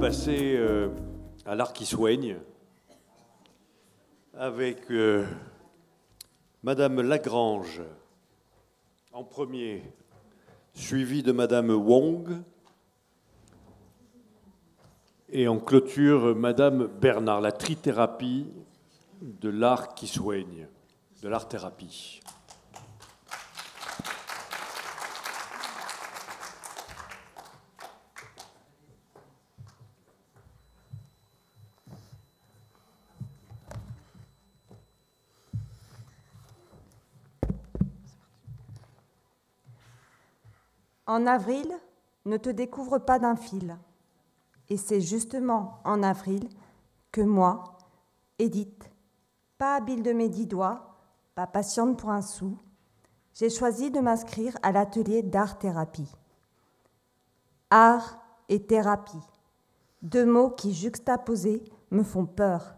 passer à l'art qui soigne avec Madame Lagrange en premier, suivi de Madame Wong, et en clôture Madame Bernard, la trithérapie de l'art qui soigne, de l'art-thérapie. En avril, ne te découvre pas d'un fil. Et c'est justement en avril que moi, Édith, pas habile de mes 10 doigts, pas patiente pour un sou, j'ai choisi de m'inscrire à l'atelier d'art-thérapie. Art et thérapie, 2 mots qui, juxtaposés, me font peur,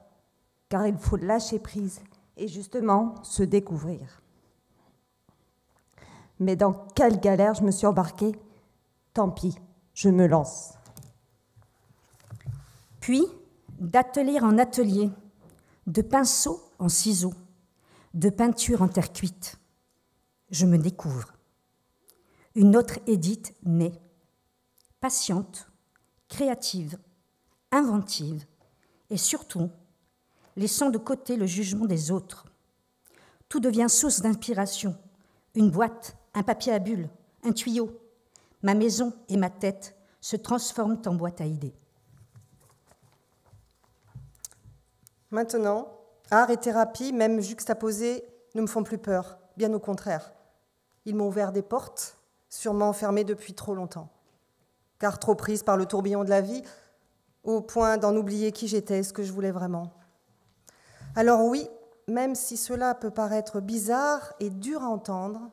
car il faut lâcher prise et justement se découvrir. Mais dans quelle galère je me suis embarquée? Tant pis, je me lance. Puis, d'atelier en atelier, de pinceau en ciseaux, de peinture en terre cuite, je me découvre. Une autre Édith naît, patiente, créative, inventive, et surtout, laissant de côté le jugement des autres. Tout devient source d'inspiration, une boîte, un papier à bulles, un tuyau. Ma maison et ma tête se transforment en boîte à idées. Maintenant, art et thérapie, même juxtaposés, ne me font plus peur, bien au contraire. Ils m'ont ouvert des portes, sûrement fermées depuis trop longtemps. Car trop prise par le tourbillon de la vie, au point d'en oublier qui j'étais, ce que je voulais vraiment. Alors oui, même si cela peut paraître bizarre et dur à entendre,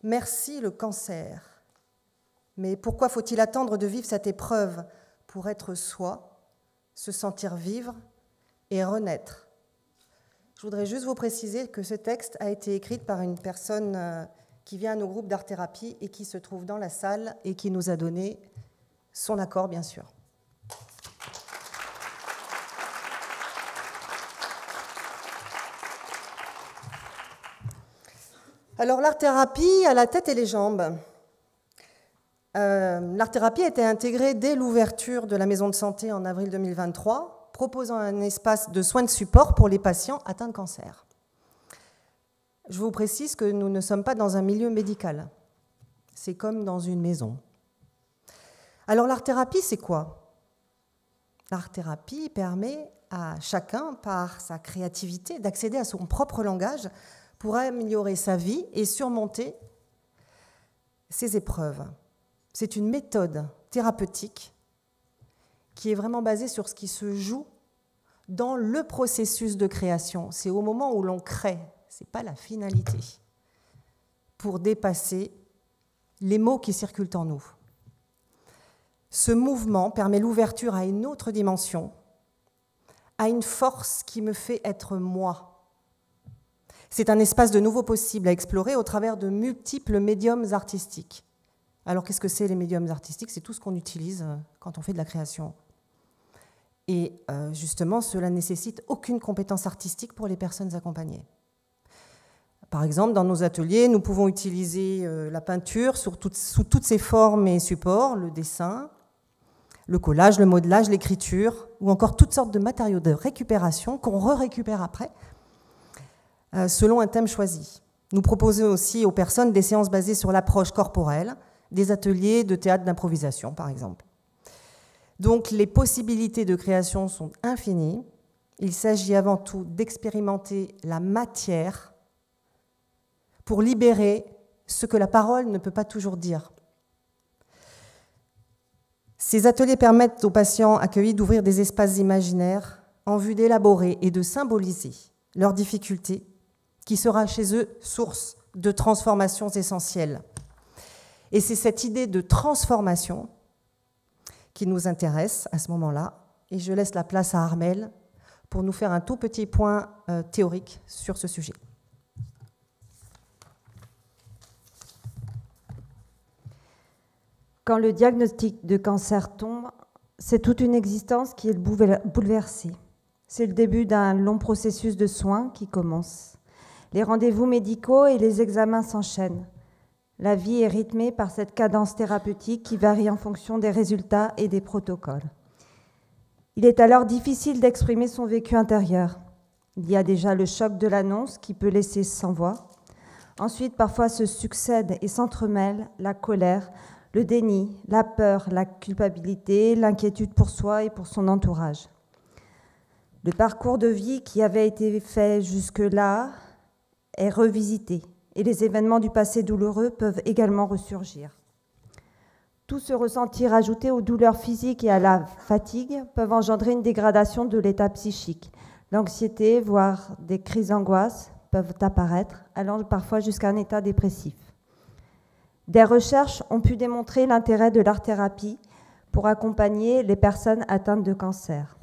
merci le cancer. Mais pourquoi faut-il attendre de vivre cette épreuve pour être soi, se sentir vivre et renaître? Je voudrais juste vous préciser que ce texte a été écrit par une personne qui vient à nos groupes d'art-thérapie et qui se trouve dans la salle et qui nous a donné son accord, bien sûr. Alors, l'art-thérapie a la tête et les jambes. L'art-thérapie a été intégrée dès l'ouverture de la maison de santé en avril 2023, proposant un espace de soins de support pour les patients atteints de cancer. Je vous précise que nous ne sommes pas dans un milieu médical. C'est comme dans une maison. Alors, l'art-thérapie, c'est quoi? L'art-thérapie permet à chacun, par sa créativité, d'accéder à son propre langage pour améliorer sa vie et surmonter ses épreuves. C'est une méthode thérapeutique qui est vraiment basée sur ce qui se joue dans le processus de création. C'est au moment où l'on crée, ce n'est pas la finalité, pour dépasser les mots qui circulent en nous. Ce mouvement permet l'ouverture à une autre dimension, à une force qui me fait être moi. C'est un espace de nouveaux possibles à explorer au travers de multiples médiums artistiques. Alors, qu'est-ce que c'est les médiums artistiques? C'est tout ce qu'on utilise quand on fait de la création. Et justement, cela ne nécessite aucune compétence artistique pour les personnes accompagnées. Par exemple, dans nos ateliers, nous pouvons utiliser la peinture sous toutes ses formes et supports, le dessin, le collage, le modelage, l'écriture, ou encore toutes sortes de matériaux de récupération qu'on récupère après, selon un thème choisi. Nous proposons aussi aux personnes des séances basées sur l'approche corporelle, des ateliers de théâtre d'improvisation, par exemple. Donc, les possibilités de création sont infinies. Il s'agit avant tout d'expérimenter la matière pour libérer ce que la parole ne peut pas toujours dire. Ces ateliers permettent aux patients accueillis d'ouvrir des espaces imaginaires en vue d'élaborer et de symboliser leurs difficultés, qui sera chez eux source de transformations essentielles. Et c'est cette idée de transformation qui nous intéresse à ce moment-là. Et je laisse la place à Armelle pour nous faire un tout petit point théorique sur ce sujet. Quand le diagnostic de cancer tombe, c'est toute une existence qui est bouleversée. C'est le début d'un long processus de soins qui commence. Les rendez-vous médicaux et les examens s'enchaînent. La vie est rythmée par cette cadence thérapeutique qui varie en fonction des résultats et des protocoles. Il est alors difficile d'exprimer son vécu intérieur. Il y a déjà le choc de l'annonce qui peut laisser sans voix. Ensuite, parfois se succèdent et s'entremêlent la colère, le déni, la peur, la culpabilité, l'inquiétude pour soi et pour son entourage. Le parcours de vie qui avait été fait jusque-là est revisité et les événements du passé douloureux peuvent également ressurgir. Tout ce ressentir ajouté aux douleurs physiques et à la fatigue peuvent engendrer une dégradation de l'état psychique. L'anxiété, voire des crises d'angoisse peuvent apparaître, allant parfois jusqu'à un état dépressif. Des recherches ont pu démontrer l'intérêt de l'art-thérapie pour accompagner les personnes atteintes de cancer.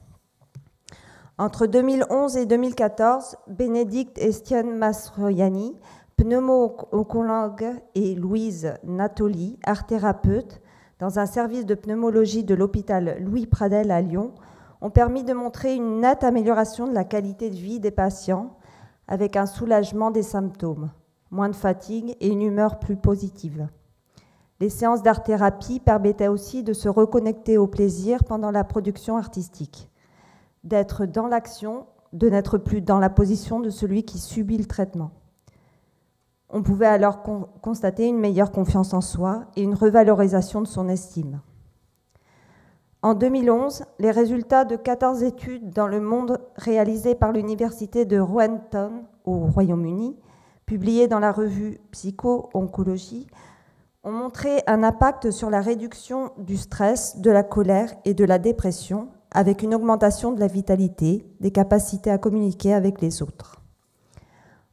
Entre 2011 et 2014, Bénédicte Estienne Mastroianni, pneumo-oncologue, et Louise Natoli, art-thérapeute, dans un service de pneumologie de l'hôpital Louis Pradel à Lyon, ont permis de montrer une nette amélioration de la qualité de vie des patients avec un soulagement des symptômes, moins de fatigue et une humeur plus positive. Les séances d'art-thérapie permettaient aussi de se reconnecter au plaisir pendant la production artistique, d'être dans l'action, de n'être plus dans la position de celui qui subit le traitement. On pouvait alors constater une meilleure confiance en soi et une revalorisation de son estime. En 2011, les résultats de 14 études dans le monde réalisées par l'université de Roehampton au Royaume-Uni, publiées dans la revue Psycho-Oncologie, ont montré un impact sur la réduction du stress, de la colère et de la dépression, avec une augmentation de la vitalité, des capacités à communiquer avec les autres.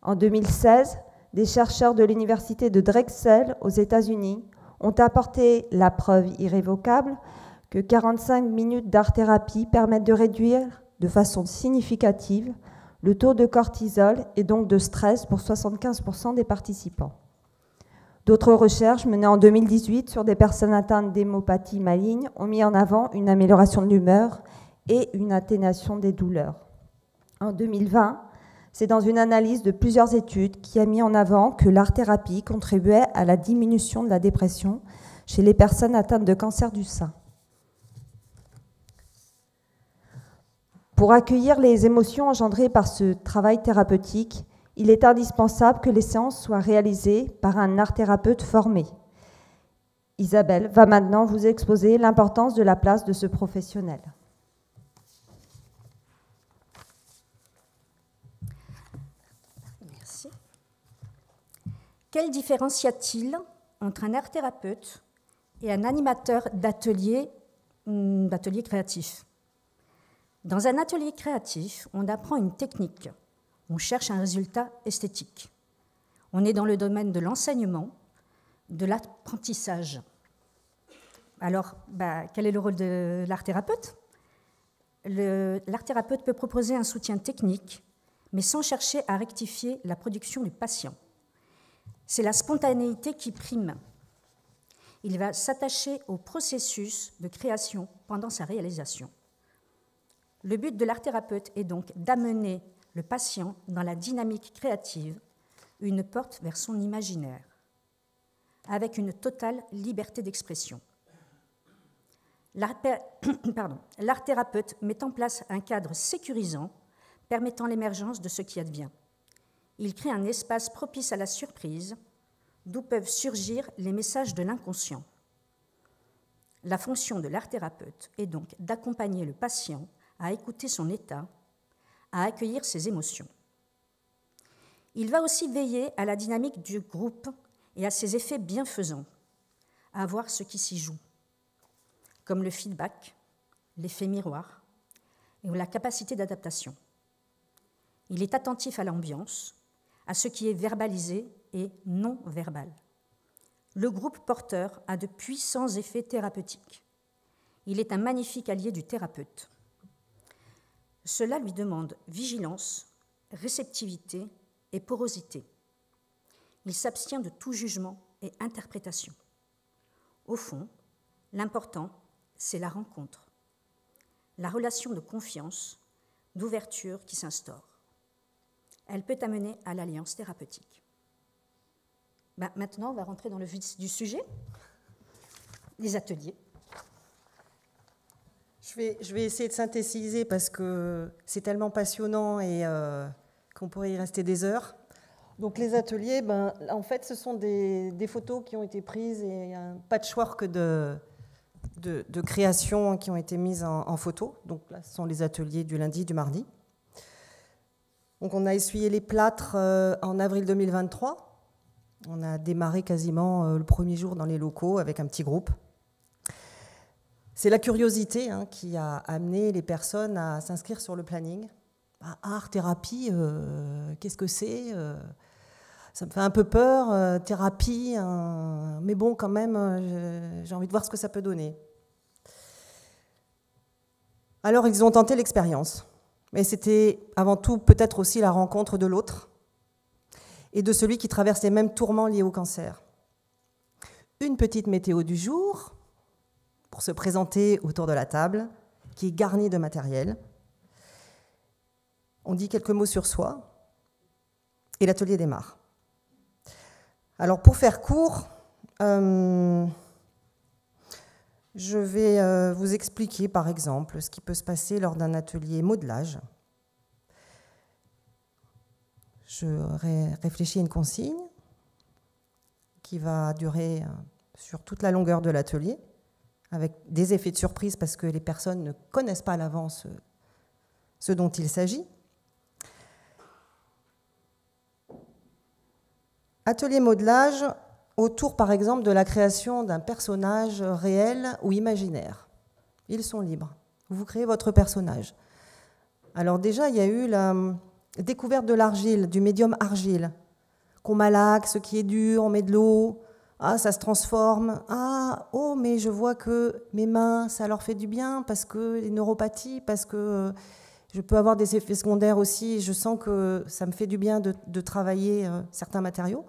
En 2016, des chercheurs de l'université de Drexel aux États-Unis ont apporté la preuve irrévocable que 45 minutes d'art-thérapie permettent de réduire de façon significative le taux de cortisol et donc de stress pour 75% des participants. D'autres recherches menées en 2018 sur des personnes atteintes d'hémopathie maligne ont mis en avant une amélioration de l'humeur et une atténuation des douleurs. En 2020, c'est dans une analyse de plusieurs études qui a mis en avant que l'art-thérapie contribuait à la diminution de la dépression chez les personnes atteintes de cancer du sein. Pour accueillir les émotions engendrées par ce travail thérapeutique, il est indispensable que les séances soient réalisées par un art-thérapeute formé. Isabelle va maintenant vous exposer l'importance de la place de ce professionnel. Merci. Quelle différence y a-t-il entre un art-thérapeute et un animateur d'atelier créatif ? Dans un atelier créatif, on apprend une technique. On cherche un résultat esthétique. On est dans le domaine de l'enseignement, de l'apprentissage. Alors, quel est le rôle de l'art-thérapeute ? L'art-thérapeute peut proposer un soutien technique, mais sans chercher à rectifier la production du patient. C'est la spontanéité qui prime. Il va s'attacher au processus de création pendant sa réalisation. Le but de l'art-thérapeute est donc d'amener le patient dans la dynamique créative, une porte vers son imaginaire, avec une totale liberté d'expression. L'art-thérapeute met en place un cadre sécurisant permettant l'émergence de ce qui advient. Il crée un espace propice à la surprise, d'où peuvent surgir les messages de l'inconscient. La fonction de l'art-thérapeute est donc d'accompagner le patient à écouter son état, à accueillir ses émotions. Il va aussi veiller à la dynamique du groupe et à ses effets bienfaisants, à voir ce qui s'y joue, comme le feedback, l'effet miroir et la capacité d'adaptation. Il est attentif à l'ambiance, à ce qui est verbalisé et non verbal. Le groupe porteur a de puissants effets thérapeutiques. Il est un magnifique allié du thérapeute. Cela lui demande vigilance, réceptivité et porosité. Il s'abstient de tout jugement et interprétation. Au fond, l'important, c'est la rencontre, la relation de confiance, d'ouverture qui s'instaure. Elle peut amener à l'alliance thérapeutique. Maintenant, on va rentrer dans le vif du sujet, les ateliers. Je vais essayer de synthétiser parce que c'est tellement passionnant et qu'on pourrait y rester des heures. Donc les ateliers, en fait, ce sont des photos qui ont été prises et un patchwork de créations qui ont été mises en photo. Donc là, ce sont les ateliers du lundi, du mardi. Donc on a essuyé les plâtres en avril 2023. On a démarré quasiment le premier jour dans les locaux avec un petit groupe. C'est la curiosité qui a amené les personnes à s'inscrire sur le planning. Art, thérapie, qu'est-ce que c'est Ça me fait un peu peur, thérapie, mais bon, quand même, j'ai envie de voir ce que ça peut donner. Alors, ils ont tenté l'expérience. Mais c'était avant tout peut-être aussi la rencontre de l'autre et de celui qui traverse les mêmes tourments liés au cancer. Une petite météo du jour pour se présenter autour de la table, qui est garnie de matériel. On dit quelques mots sur soi et l'atelier démarre. Alors pour faire court, je vais vous expliquer par exemple ce qui peut se passer lors d'un atelier modelage. Je réfléchis à une consigne qui va durer sur toute la longueur de l'atelier, avec des effets de surprise parce que les personnes ne connaissent pas à l'avance ce dont il s'agit. Atelier modelage autour, par exemple, de la création d'un personnage réel ou imaginaire. Ils sont libres. Vous créez votre personnage. Alors déjà, il y a eu la découverte de l'argile, du médium argile, qu'on malaxe, ce qui est dur, on met de l'eau, ça se transforme. Mais je vois que mes mains, ça leur fait du bien, parce que les neuropathies, parce que je peux avoir des effets secondaires aussi, je sens que ça me fait du bien de travailler certains matériaux.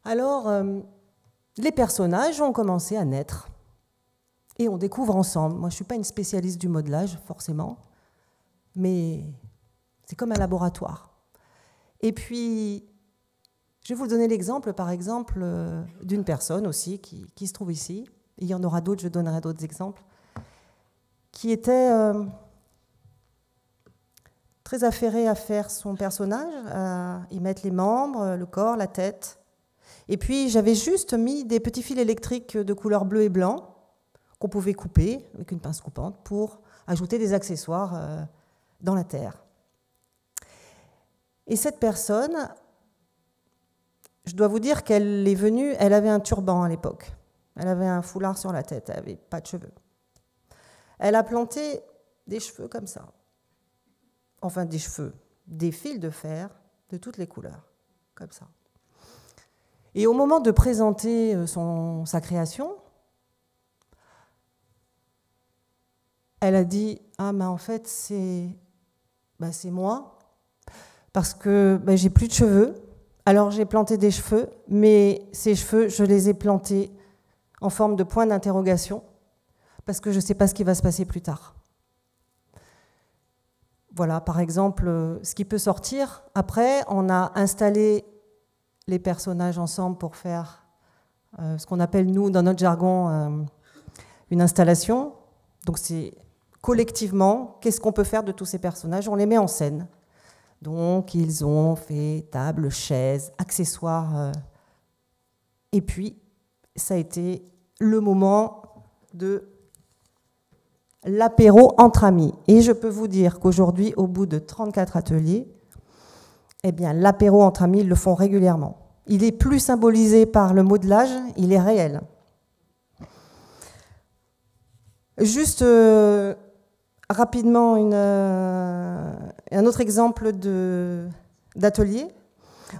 Alors, les personnages ont commencé à naître et on découvre ensemble. Moi, je ne suis pas une spécialiste du modelage, forcément, mais c'est comme un laboratoire. Et puis, je vais vous donner l'exemple, par exemple, d'une personne aussi qui se trouve ici. Il y en aura d'autres, je donnerai d'autres exemples, qui était très affairée à faire son personnage, à y mettre les membres, le corps, la tête. Et puis, j'avais juste mis des petits fils électriques de couleur bleu et blanc qu'on pouvait couper avec une pince coupante pour ajouter des accessoires dans la terre. Et cette personne, je dois vous dire qu'elle est venue, elle avait un turban à l'époque. Elle avait un foulard sur la tête, elle n'avait pas de cheveux. Elle a planté des cheveux comme ça. Enfin, des cheveux, des fils de fer de toutes les couleurs, comme ça. Et au moment de présenter sa création, elle a dit « Ah, mais en fait, c'est moi, parce que j'ai plus de cheveux. Alors j'ai planté des cheveux, mais ces cheveux, je les ai plantés en forme de point d'interrogation, parce que je ne sais pas ce qui va se passer plus tard. » Voilà, par exemple, ce qui peut sortir. Après, on a installé les personnages ensemble pour faire ce qu'on appelle, nous, dans notre jargon, une installation. Donc c'est collectivement, qu'est-ce qu'on peut faire de tous ces personnages? On les met en scène. Donc ils ont fait table, chaise, accessoires. Et puis, ça a été le moment de l'apéro entre amis. Et je peux vous dire qu'aujourd'hui, au bout de 34 ateliers, eh bien, l'apéro entre amis, ils le font régulièrement. Il est plus symbolisé par le modelage, il est réel. Juste rapidement, un autre exemple d'atelier.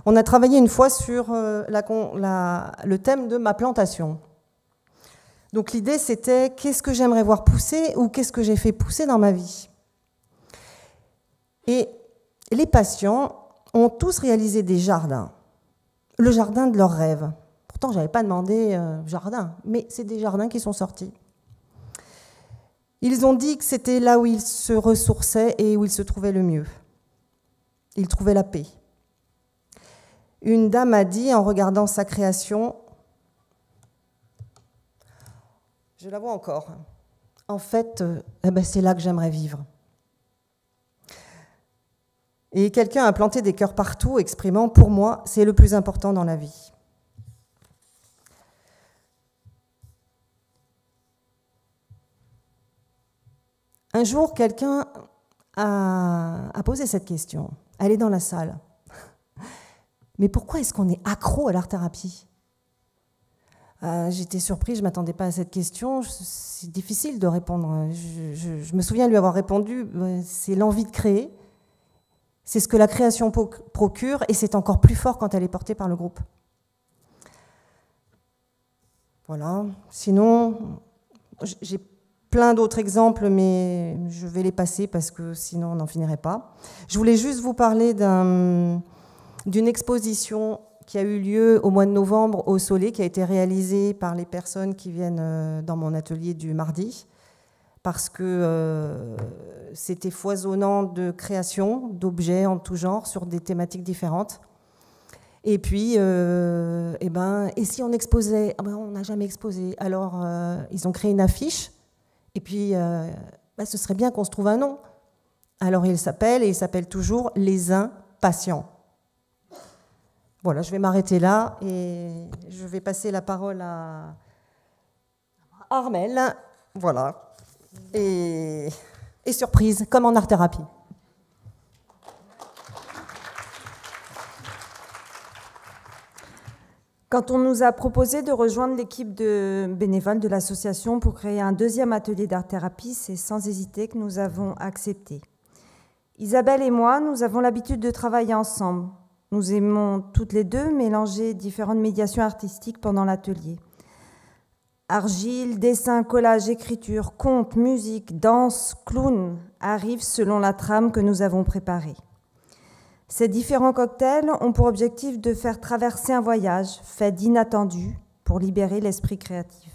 On a travaillé une fois sur le thème de ma plantation. Donc l'idée, c'était qu'est-ce que j'aimerais voir pousser ou qu'est-ce que j'ai fait pousser dans ma vie. Et les patients ont tous réalisé des jardins, le jardin de leurs rêves. Pourtant, je n'avais pas demandé jardin, mais c'est des jardins qui sont sortis. Ils ont dit que c'était là où ils se ressourçaient et où ils se trouvaient le mieux. Ils trouvaient la paix. Une dame a dit, en regardant sa création, je la vois encore, en fait, c'est là que j'aimerais vivre. Et quelqu'un a planté des cœurs partout, exprimant, pour moi, c'est le plus important dans la vie. Un jour, quelqu'un a posé cette question. Elle est dans la salle. Mais pourquoi est-ce qu'on est accro à l'art-thérapie ? J'étais surprise, je ne m'attendais pas à cette question. C'est difficile de répondre. Je me souviens lui avoir répondu, c'est l'envie de créer. C'est ce que la création procure et c'est encore plus fort quand elle est portée par le groupe. Voilà. Sinon, j'ai plein d'autres exemples, mais je vais les passer parce que sinon on n'en finirait pas. Je voulais juste vous parler d'une exposition qui a eu lieu au mois de novembre au Soleil, qui a été réalisée par les personnes qui viennent dans mon atelier du mardi, parce que c'était foisonnant de créations, d'objets en tout genre, sur des thématiques différentes. Et puis, et si on exposait ? On n'a jamais exposé. Alors, ils ont créé une affiche, et puis, ce serait bien qu'on se trouve un nom. Alors, il s'appelle toujours « Les Impatients ». Voilà, je vais m'arrêter là, et je vais passer la parole à Armelle. Voilà. Et surprise, comme en art-thérapie. Quand on nous a proposé de rejoindre l'équipe de bénévoles de l'association pour créer un deuxième atelier d'art-thérapie, c'est sans hésiter que nous avons accepté. Isabelle et moi, nous avons l'habitude de travailler ensemble. Nous aimons toutes les deux mélanger différentes médiations artistiques pendant l'atelier. Argile, dessin, collage, écriture, conte, musique, danse, clown arrivent selon la trame que nous avons préparée. Ces différents cocktails ont pour objectif de faire traverser un voyage fait d'inattendu pour libérer l'esprit créatif.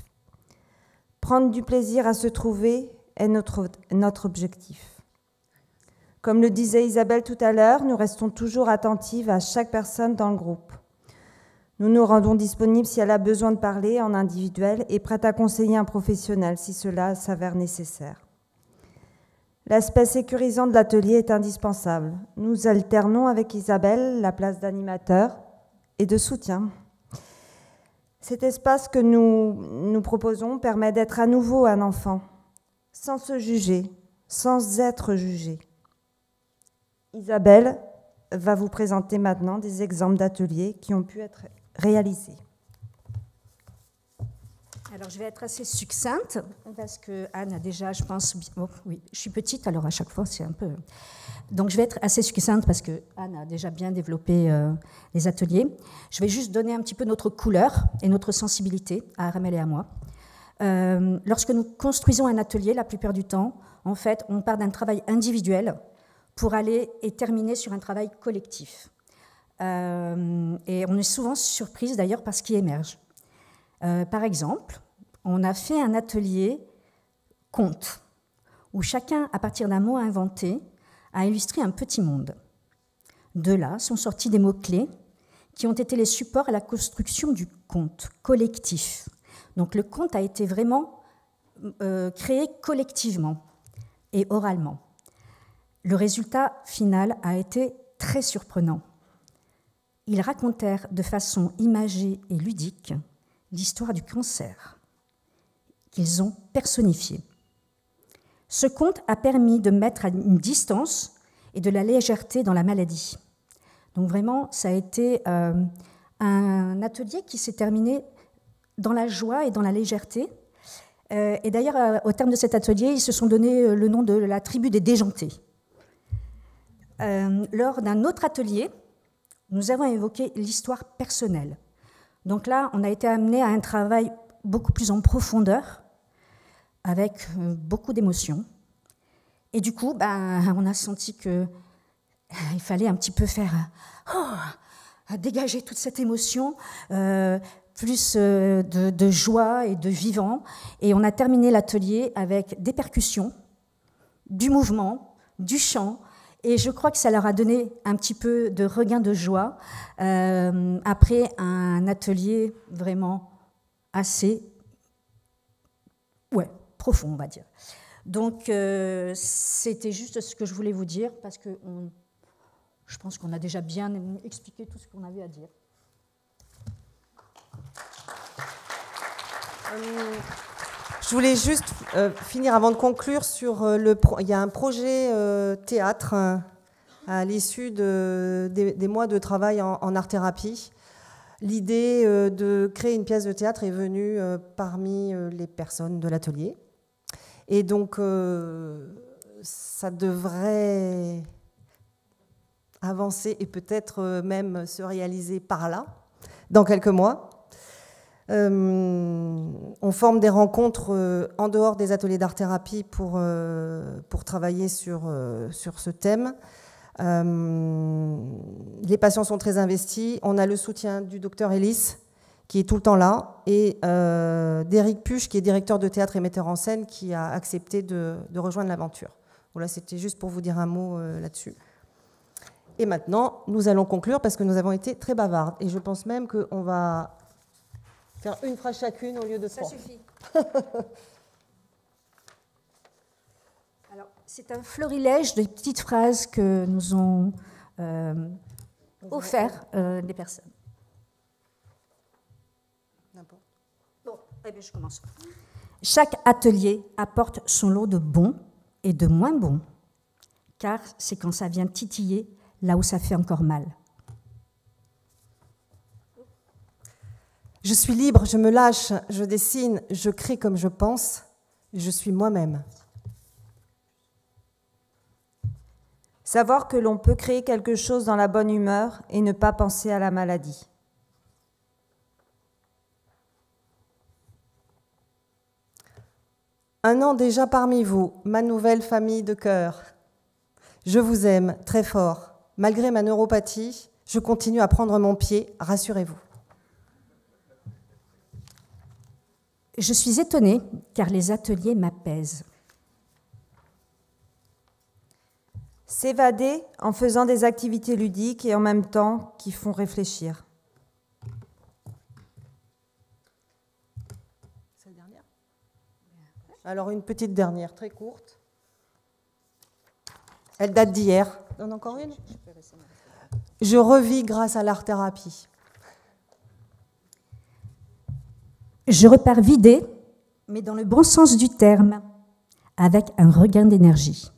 Prendre du plaisir à se trouver est notre objectif. Comme le disait Isabelle tout à l'heure, nous restons toujours attentives à chaque personne dans le groupe. Nous nous rendons disponibles si elle a besoin de parler en individuel et prête à conseiller un professionnel si cela s'avère nécessaire. L'aspect sécurisant de l'atelier est indispensable. Nous alternons avec Isabelle la place d'animateur et de soutien. Cet espace que nous proposons permet d'être à nouveau un enfant, sans se juger, sans être jugé. Isabelle va vous présenter maintenant des exemples d'ateliers qui ont pu être réalisés. Alors, je vais être assez succincte parce que Anne a déjà, je pense, oui, je suis petite, alors à chaque fois, c'est un peu... Donc, je vais être assez succincte parce que Anne a déjà bien développé les ateliers. Je vais juste donner un petit peu notre couleur et notre sensibilité à Armelle et à moi. Lorsque nous construisons un atelier, la plupart du temps, en fait, on part d'un travail individuel pour aller et terminer sur un travail collectif. Et on est souvent surprise d'ailleurs par ce qui émerge. Par exemple, on a fait un atelier conte, où chacun, à partir d'un mot inventé, a illustré un petit monde. De là sont sortis des mots-clés qui ont été les supports à la construction du conte collectif. Donc le conte a été vraiment créé collectivement et oralement. Le résultat final a été très surprenant. Ils racontèrent de façon imagée et ludique l'histoire du cancer qu'ils ont personnifié. Ce conte a permis de mettre à une distance et de la légèreté dans la maladie. Donc vraiment, ça a été un atelier qui s'est terminé dans la joie et dans la légèreté. Et d'ailleurs, au terme de cet atelier, ils se sont donné le nom de la tribu des déjantés. Lors d'un autre atelier, nous avons évoqué l'histoire personnelle. Donc là, on a été amené à un travail beaucoup plus en profondeur, avec beaucoup d'émotions. Et du coup, on a senti qu'il fallait un petit peu faire dégager toute cette émotion, plus de joie et de vivant. Et on a terminé l'atelier avec des percussions, du mouvement, du chant. Et je crois que ça leur a donné un petit peu de regain de joie après un atelier vraiment assez profond, on va dire. Donc, c'était juste ce que je voulais vous dire, parce que je pense qu'on a déjà bien expliqué tout ce qu'on avait à dire. Je voulais juste finir avant de conclure sur il y a un projet théâtre à l'issue des mois de travail en art-thérapie. L'idée de créer une pièce de théâtre est venue parmi les personnes de l'atelier. Et donc, ça devrait avancer et peut-être même se réaliser par là, dans quelques mois. On forme des rencontres en dehors des ateliers d'art-thérapie pour travailler sur ce thème. Les patients sont très investis. On a le soutien du docteur Ellis, qui est tout le temps là, et d'Éric Puche, qui est directeur de théâtre et metteur en scène, qui a accepté de rejoindre l'aventure. Voilà, c'était juste pour vous dire un mot là-dessus. Et maintenant, nous allons conclure parce que nous avons été très bavardes. Et je pense même qu'on va faire une phrase chacune au lieu de trois. Ça suffit. Alors, c'est un florilège de petites phrases que nous ont offert des personnes. N'importe. Bon, eh bien, je commence. Chaque atelier apporte son lot de bons et de moins bons, car c'est quand ça vient titiller là où ça fait encore mal. Je suis libre, je me lâche, je dessine, je crée comme je pense, je suis moi-même. Savoir que l'on peut créer quelque chose dans la bonne humeur et ne pas penser à la maladie. Un an déjà parmi vous, ma nouvelle famille de cœur. Je vous aime très fort. Malgré ma neuropathie, je continue à prendre mon pied, rassurez-vous. Je suis étonnée car les ateliers m'apaisent. S'évader en faisant des activités ludiques et en même temps qui font réfléchir. C'est la dernière ? Alors une petite dernière, très courte. Elle date d'hier. On en a encore une ? Je revis grâce à l'art-thérapie. Je repars vidée, mais dans le bon sens du terme, avec un regain d'énergie.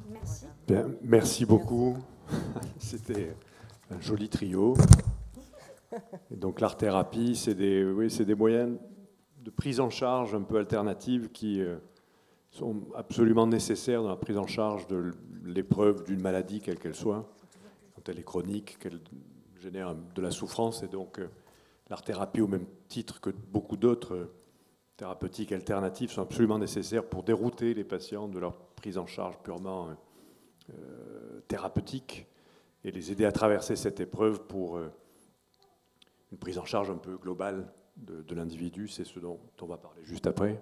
Merci. Bien, merci beaucoup. C'était un joli trio. Et donc l'art-thérapie, c'est des moyens de prise en charge un peu alternatifs qui sont absolument nécessaires dans la prise en charge de l'épreuve d'une maladie, quelle qu'elle soit, quand elle est chronique, qu'elle génère de la souffrance. Et donc l'art-thérapie, au même titre que beaucoup d'autres thérapeutiques alternatives, sont absolument nécessaires pour dérouter les patients de leur prise en charge purement thérapeutique et les aider à traverser cette épreuve pour une prise en charge un peu globale de l'individu. C'est ce dont on va parler juste après.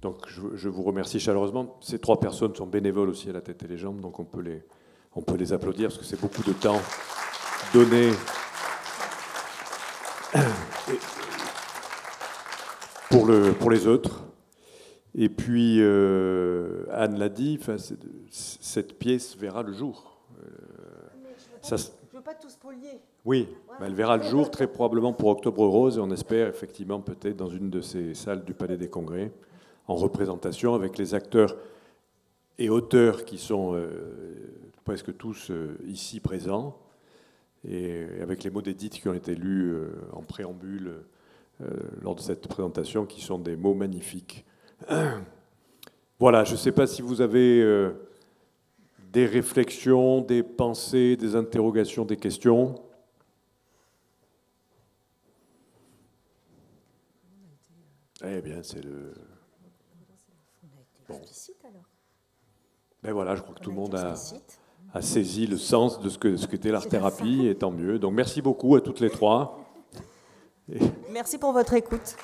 Donc je vous remercie chaleureusement. Ces trois personnes sont bénévoles aussi à la tête et les jambes, donc on peut les applaudir parce que c'est beaucoup de temps donné pour les autres. Et puis Anne l'a dit, cette pièce verra le jour. Je ne veux pas tout spolier. Oui, elle verra le jour très probablement pour Octobre Rose et on espère effectivement peut-être dans une de ces salles du Palais des Congrès en représentation avec les acteurs et auteurs qui sont presque tous ici présents et avec les mots d'Edith qui ont été lus en préambule lors de cette présentation qui sont des mots magnifiques. Voilà, je ne sais pas si vous avez des réflexions, des pensées, des interrogations, des questions. Eh bien, c'est le... Explicite, alors. Ben voilà, je crois que tout le monde a Explicite. saisi le sens de ce qu'était l'art-thérapie, et tant mieux. Donc merci beaucoup à toutes les trois. Merci pour votre écoute.